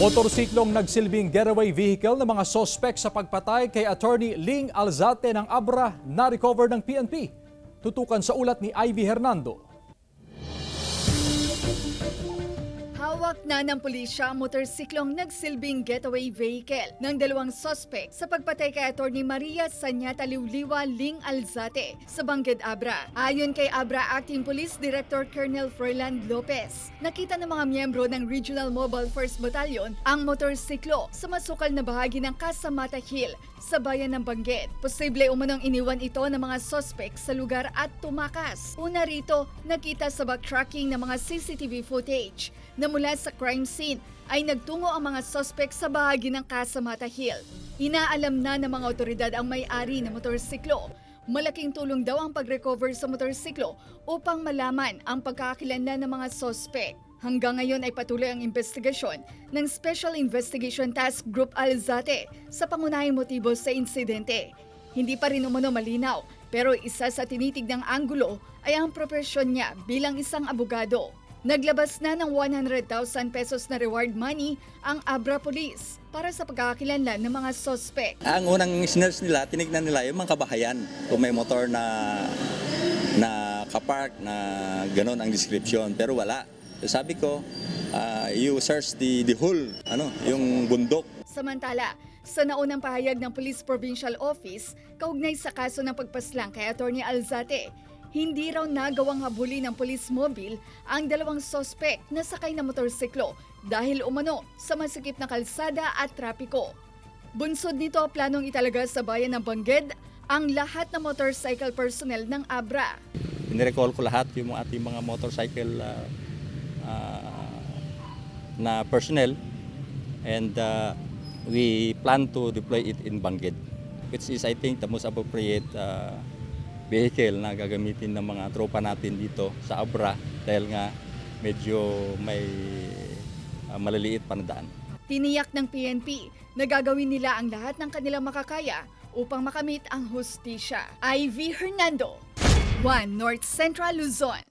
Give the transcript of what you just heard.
Motorsiklong nagsilbing getaway vehicle ng mga sospek sa pagpatay kay Attorney Ling Alzate ng Abra na-recover ng PNP. Tutukan sa ulat ni Ivy Hernando. Hawak na ng pulisya ang motorsiklong nagsilbing getaway vehicle ng dalawang sospek sa pagpatay kay Attorney Maria Sanyata Liwliwa Ling Alzate sa Bangged, Abra. Ayon kay Abra Acting Police Director Colonel Froilan Lopez, nakita ng mga miyembro ng Regional Mobile Force Battalion ang motorsiklo sa masukal na bahagi ng Casamata Hill sa bayan ng Bangged. Posible umanong iniwan ito ng mga sospek sa lugar at tumakas. Una rito, nakita sa backtracking ng mga CCTV footage na mula sa crime scene ay nagtungo ang mga sospek sa bahagi ng Casamata Hill. Inaalam na ng mga otoridad ang may-ari ng motorsiklo. Malaking tulong daw ang pag-recover sa motorsiklo upang malaman ang pagkakakilanlan ng mga sospek. Hanggang ngayon ay patuloy ang investigasyon ng Special Investigation Task Group Alzate sa pangunahing motibo sa insidente. Hindi pa rin umano malinaw, pero isa sa tinitignang anggulo ay ang propesyon niya bilang isang abogado. Naglabas na ng 100,000 pesos na reward money ang Abra Police para sa pagkakakilanlan ng mga sospek. Ang unang sinners nila, tinignan nila yung mga kabahayan. Kung may motor na kapark, na gano'n ang description. Pero wala. So sabi ko, you search the whole, yung bundok. Samantala, sa naunang pahayag ng Police Provincial Office, kaugnay sa kaso ng pagpaslang kay Attorney Alzate, hindi raw nagawang habulin ng police mobile ang dalawang sospek na sakay na motorsiklo dahil umano sa masikip na kalsada at trapiko. Bunsod nito, planong italaga sa bayan ng Bangged ang lahat ng motorcycle personnel ng Abra. Inirecall ko lahat yung ating mga motorcycle na personnel, and we plan to deploy it in Bangged, which is, I think, the most appropriate vehicle na gagamitin ng mga tropa natin dito sa Abra dahil nga medyo may maliliit pa na daan. Tiniyak ng PNP na gagawin nila ang lahat ng kanilang makakaya upang makamit ang hustisya. Ivy Hernando, 1 North Central Luzon.